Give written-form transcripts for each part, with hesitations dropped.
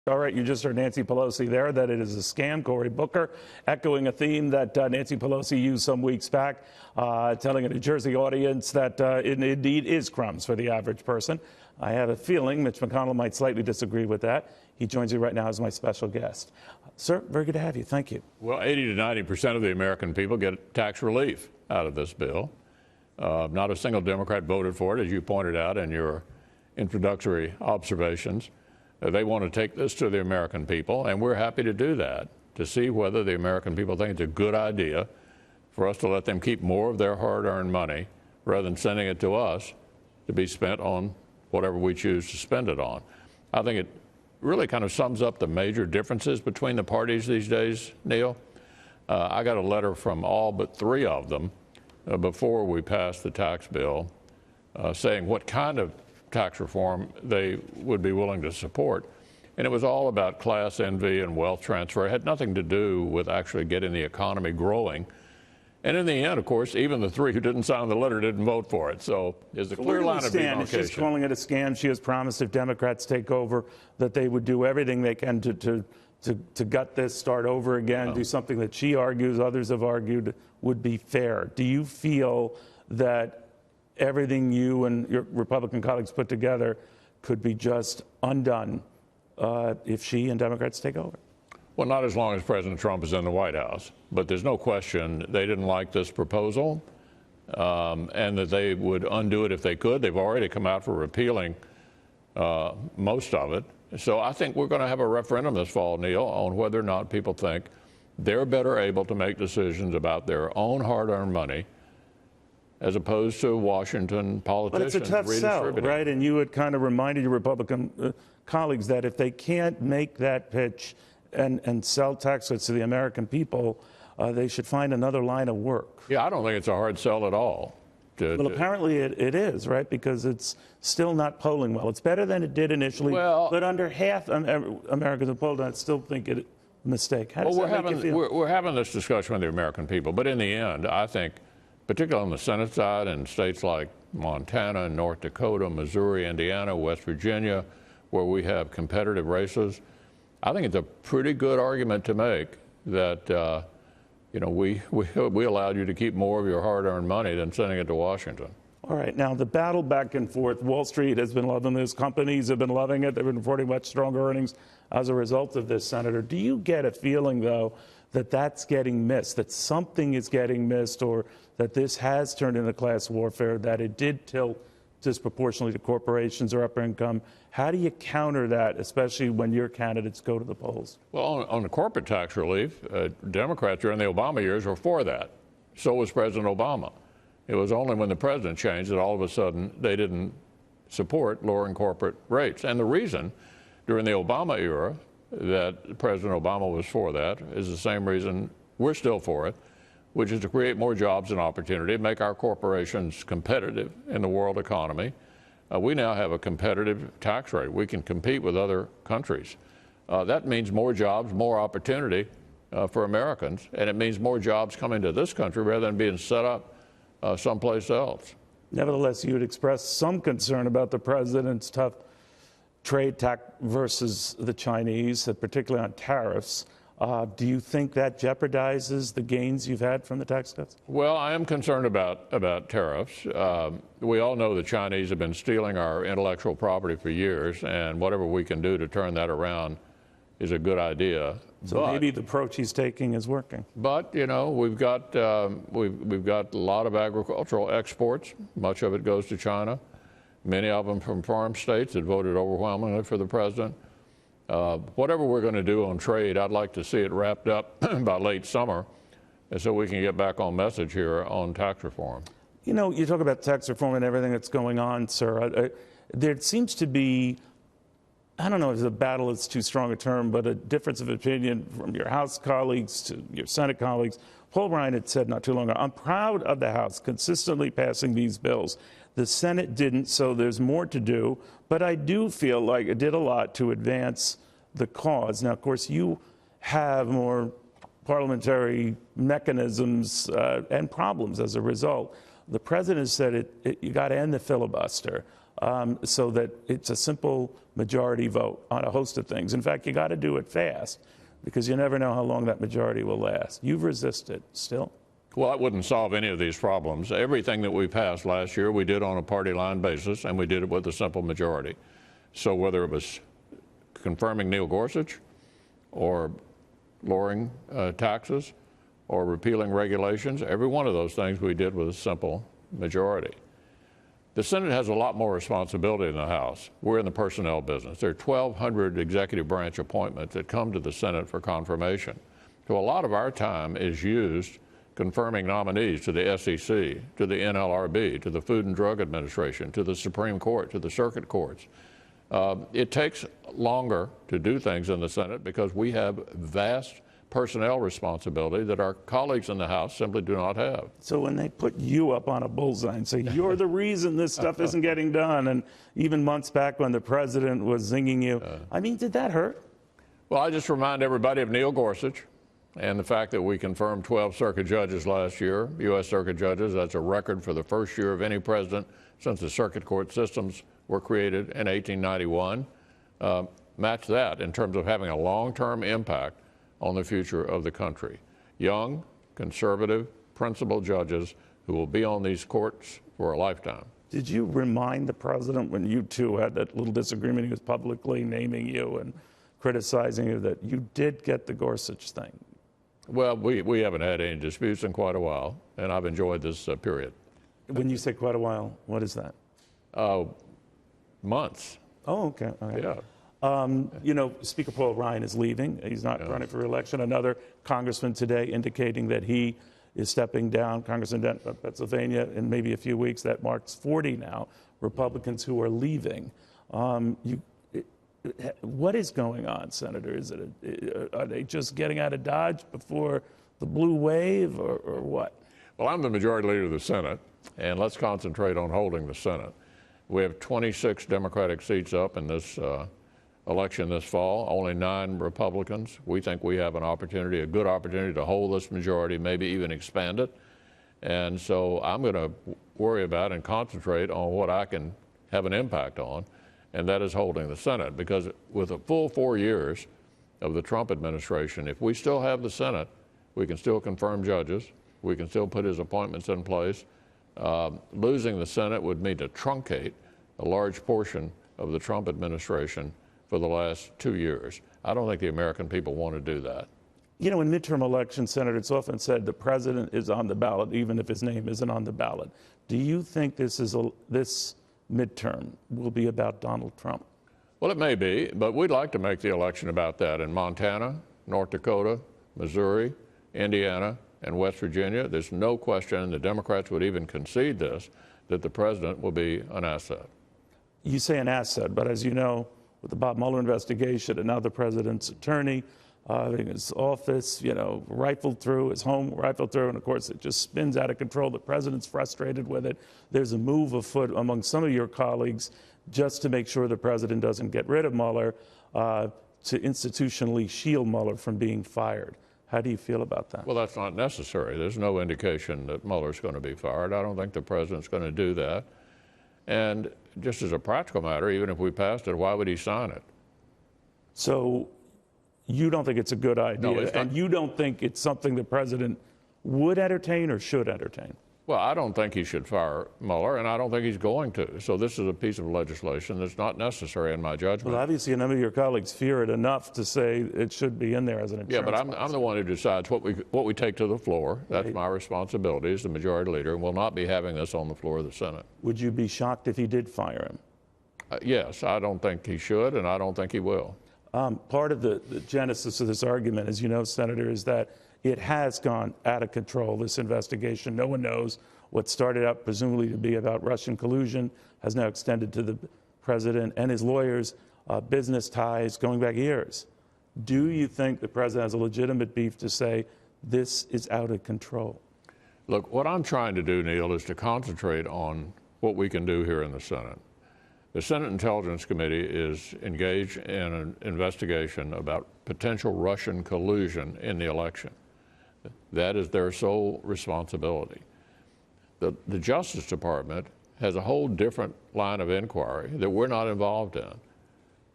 All right, you just heard Nancy Pelosi there, that it is a scam. Cory Booker echoing a theme that Nancy Pelosi used some weeks back, telling a New Jersey audience that it indeed is crumbs for the average person. I have a feeling Mitch McConnell might slightly disagree with that. He joins me right now as my special guest. Sir, very good to have you. Thank you. Well, 80 to 90% of the American people get tax relief out of this bill. Not a single Democrat voted for it, as you pointed out in your introductory observations. They want to take this to the American people, and we're happy to do that, to see whether the American people think it's a good idea for us to let them keep more of their hard-earned money rather than sending it to us to be spent on whatever we choose to spend it on. I think it really kind of sums up the major differences between the parties these days, Neil. I got a letter from all but three of them before we passed the tax bill saying what kind of tax reform they would be willing to support. And it was all about class envy and wealth transfer. It had nothing to do with actually getting the economy growing. And in the end, of course, even the three who didn't sign the letter didn't vote for it. So there's a clear line of demarcation. She's calling it a scam. She has promised if Democrats take over that they would do everything they can to gut this, start over again, do something that she argues, others have argued would be fair. Do you feel that everything you and your Republican colleagues put together could be just undone if she and Democrats take over? Well, not as long as President Trump is in the White House. But there's no question they didn't like this proposal and that they would undo it if they could. They've already come out for repealing most of it. So I think we're going to have a referendum this fall, Neil, on whether or not people think they're better able to make decisions about their own hard-earned money as opposed to Washington politicians. But it's a tough sell, right? And you had kind of reminded your Republican colleagues that if they can't make that pitch and sell tax cuts to the American people, they should find another line of work. Yeah, I don't think it's a hard sell at all. Well, apparently it is, right? Because it's still not polling well. It's better than it did initially, but under half Americans have polled, I still think it's a mistake. How does that make you feel? We're having this discussion with the American people, but in the end, I think, particularly on the Senate side in states like Montana, North Dakota, Missouri, Indiana, West Virginia, where we have competitive races, I think it's a pretty good argument to make that we allowed you to keep more of your hard-earned money than sending it to Washington. All right. Now, the battle back and forth, Wall Street has been loving this. Companies have been loving it. They've been reporting much stronger earnings as a result of this, Senator. Do you get a feeling, though, that that's getting missed, that something is getting missed, or that this has turned into class warfare, that it did tilt disproportionately to corporations or upper income? How do you counter that, especially when your candidates go to the polls? Well, on the corporate tax relief, Democrats during the Obama years were for that. So was President Obama. It was only when the president changed that all of a sudden they didn't support lowering corporate rates. And the reason during the Obama era that President Obama was for that is the same reason we're still for it, which is to create more jobs and opportunity, make our corporations competitive in the world economy. We now have a competitive tax rate. We can compete with other countries. That means more jobs, more opportunity for Americans, and it means more jobs coming to this country rather than being set up someplace else. Nevertheless, you would express some concern about the president's tough trade tack versus the Chinese, particularly on tariffs. Do you think that jeopardizes the gains you've had from the tax cuts? Well, I am concerned about tariffs. We all know the Chinese have been stealing our intellectual property for years, and whatever we can do to turn that around is a good idea. So maybe the approach he's taking is working. But you know, we've got a lot of agricultural exports. Much of it goes to China. Many of them from farm states that voted overwhelmingly for the president. Whatever we're going to do on trade, I'd like to see it wrapped up by late summer so we can get back on message here on tax reform. You know, you talk about tax reform and everything that's going on, sir. There seems to be, I don't know if the battle is too strong a term, but a difference of opinion from your House colleagues to your Senate colleagues. Paul Ryan had said not too long ago, I'm proud of the House consistently passing these bills. The Senate didn't, so there's more to do. But I do feel like it did a lot to advance the cause. Now, of course, you have more parliamentary mechanisms and problems as a result. The president said you got to end the filibuster. so that it's a simple majority vote on a host of things. In fact, you got to do it fast because you never know how long that majority will last. You've resisted still. Well, that wouldn't solve any of these problems. Everything that we passed last year, we did on a party line basis, and we did it with a simple majority. So whether it was confirming Neil Gorsuch or lowering taxes or repealing regulations, every one of those things we did with a simple majority. The Senate has a lot more responsibility than the House. We're in the personnel business. There are 1,200 executive branch appointments that come to the Senate for confirmation. So a lot of our time is used confirming nominees to the SEC, to the NLRB, to the Food and Drug Administration, to the Supreme Court, to the circuit courts. It takes longer to do things in the Senate because we have vast personnel responsibility that our colleagues in the House simply do not have. So when they put you up on a bullseye and say, you're the reason this stuff isn't getting done, and even months back when the president was zinging you, I mean, did that hurt? Well, I just remind everybody of Neil Gorsuch and the fact that we confirmed 12 circuit judges last year, U.S. circuit judges. That's a record for the first year of any president since the circuit court systems were created in 1891. Match that in terms of having a long-term impact on the future of the country. Young, conservative, principled judges who will be on these courts for a lifetime. Did you remind the president when you two had that little disagreement, he was publicly naming you and criticizing you, that you did get the Gorsuch thing? Well, we haven't had any disputes in quite a while, and I've enjoyed this period. When you say quite a while, what is that? Months. Oh, okay. All right. Yeah. You know, Speaker Paul Ryan is leaving. He's not running for re-election. Another congressman today indicating that he is stepping down, Congressman Dent of Pennsylvania, in maybe a few weeks. That marks 40 now, Republicans who are leaving. What is going on, Senator? Are they just getting out of Dodge before the blue wave, or what? Well, I'm the majority leader of the Senate, and let's concentrate on holding the Senate. We have 26 Democratic seats up in this election this fall, only 9 Republicans. We think we have an opportunity, a good opportunity to hold this majority, maybe even expand it. And so I'm going to worry about and concentrate on what I can have an impact on, and that is holding the Senate. Because with a full 4 years of the Trump administration, if we still have the Senate, we can still confirm judges, we can still put his appointments in place. Losing the Senate would mean to truncate a large portion of the Trump administration for the last 2 years. I don't think the American people want to do that. You know, in midterm elections, Senator, it's often said the president is on the ballot, even if his name isn't on the ballot. Do you think this midterm will be about Donald Trump? Well, it may be, but we'd like to make the election about that in Montana, North Dakota, Missouri, Indiana, and West Virginia. There's no question, and the Democrats would even concede this, that the president will be an asset. You say an asset, but as you know, with the Bob Mueller investigation and now the president's attorney, his office, rifled through, his home rifled through, and of course it just spins out of control. The president's frustrated with it. There's a move afoot among some of your colleagues just to make sure the president doesn't get rid of Mueller, to institutionally shield Mueller from being fired. How do you feel about that? Well, that's not necessary. There's no indication that Mueller's going to be fired. I don't think the president's going to do that. And just as a practical matter, even if we passed it, why would he sign it? So you don't think it's a good idea, No, and you don't think it's something the president would entertain or should entertain? Well, I don't think he should fire Mueller, and I don't think he's going to. So this is a piece of legislation that's not necessary in my judgment. Well, obviously, a number of your colleagues fear it enough to say it should be in there as an insurance Yeah, but I'm the one who decides what we take to the floor. That's Right. my responsibility as the majority leader, and we'll not be having this on the floor of the Senate. Would you be shocked if he did fire him? Yes, I don't think he should, and I don't think he will. Part of the genesis of this argument, as you know, Senator, is that it has gone out of control, this investigation. No one knows. What started out presumably to be about Russian collusion has now extended to the president and his lawyers, business ties going back years. Do you think the president has a legitimate beef to say this is out of control? Look, what I'm trying to do, Neil, is to concentrate on what we can do here in the Senate. The Senate Intelligence Committee is engaged in an investigation about potential Russian collusion in the election. That is their sole responsibility. The Justice Department has a whole different line of inquiry that we're not involved in.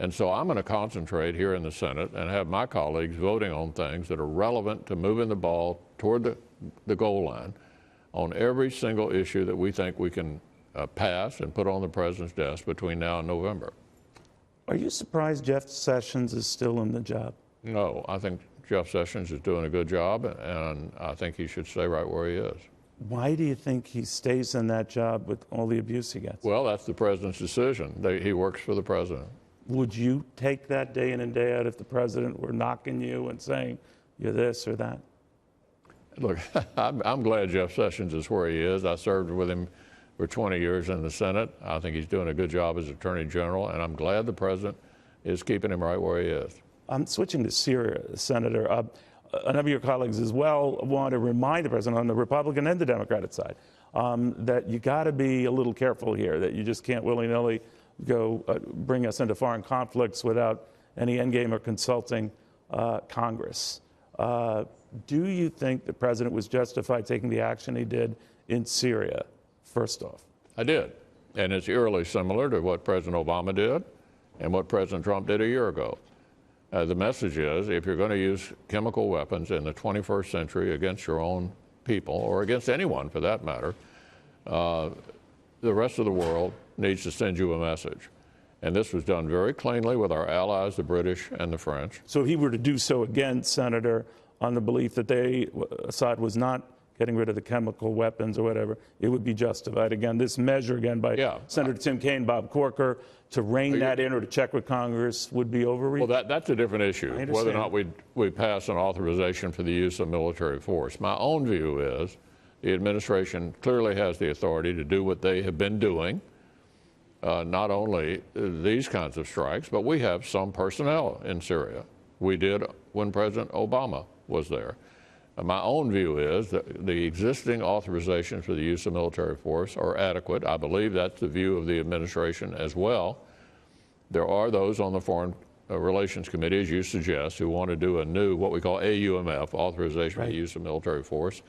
And so I'm going to concentrate here in the Senate and have my colleagues voting on things that are relevant to moving the ball toward the goal line on every single issue that we think we can pass and put on the president's desk between now and November. Are you surprised Jeff Sessions is still in the job? No, I think Jeff Sessions is doing a good job, and I think he should stay right where he is. Why do you think he stays in that job with all the abuse he gets? Well, that's the president's decision. He works for the president. Would you take that day in and day out if the president were knocking you and saying you're this or that? Look, I'm glad Jeff Sessions is where he is. I served with him for 20 years in the Senate. I think he's doing a good job as Attorney General, and I'm glad the president is keeping him right where he is. I'm switching to Syria, Senator. A number of your colleagues as well want to remind the president on the Republican and the Democratic side that you got to be a little careful here, that you just can't willy-nilly go bring us into foreign conflicts without any endgame or consulting Congress. Do you think the president was justified taking the action he did in Syria, first off? I did. And it's eerily similar to what President Obama did and what President Trump did a year ago. The message is, if you're going to use chemical weapons in the 21st century against your own people, or against anyone for that matter, the rest of the world needs to send you a message. And this was done very cleanly with our allies, the British and the French. So if he were to do so again, Senator, on the belief that Assad was not getting rid of the chemical weapons or whatever, it would be justified. Again, this measure again by Senator Tim Kaine, Bob Corker, to rein that in or to check with Congress would be overreach? Well, that's a different issue, whether or not we pass an authorization for the use of military force. My own view is the administration clearly has the authority to do what they have been doing, not only these kinds of strikes, but we have some personnel in Syria. We did when President Obama was there. My own view is that the existing authorizations for the use of military force are adequate. I believe that's the view of the administration as well. There are those on the Foreign Relations Committee, as you suggest, who want to do a new, what we call AUMF, authorization for the use of military force.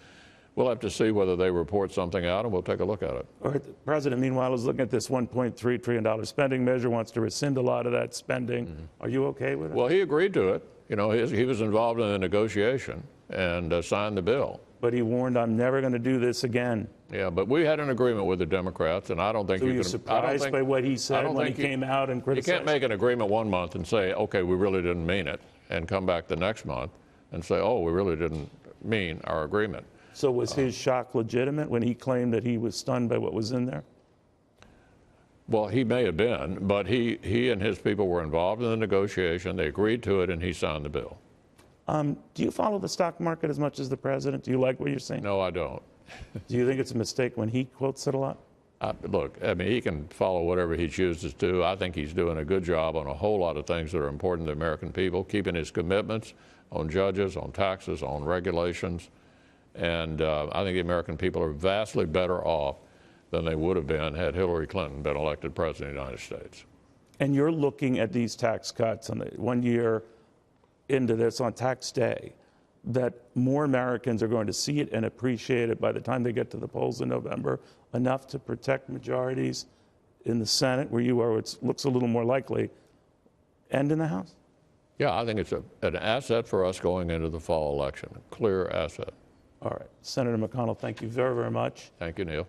We'll have to see whether they report something out, and we'll take a look at it. All right. The president, meanwhile, is looking at this $1.3 trillion spending measure, wants to rescind a lot of that spending. Are you okay with it? Well, he agreed to it. You know, he was involved in the negotiation and signed the bill. But he warned, I'm never going to do this again. Yeah, but we had an agreement with the Democrats, and I don't think so you're surprised by what he said when he came out and criticized? You can't make an agreement one month and say, okay, we really didn't mean it, and come back the next month and say, oh, we really didn't mean our agreement. So was his shock legitimate when he claimed that he was stunned by what was in there? Well, he may have been, but he and his people were involved in the negotiation. They agreed to it, and he signed the bill. Do you follow the stock market as much as the president? Do you like what you're saying? No, I don't. Do you think it's a mistake when he quotes it a lot? Look, I mean, he can follow whatever he chooses to. I think he's doing a good job on a whole lot of things that are important to the American people, keeping his commitments on judges, on taxes, on regulations. And I think the American people are vastly better off than they would have been had Hillary Clinton been elected president of the United States. And you're looking at these tax cuts on the 1 year into this on tax day, that more Americans are going to see it and appreciate it by the time they get to the polls in November, enough to protect majorities in the Senate, where you are, it looks a little more likely, and in the House? Yeah, I think it's an asset for us going into the fall election, a clear asset. All right. Senator McConnell, thank you very, very much. Thank you, Neil.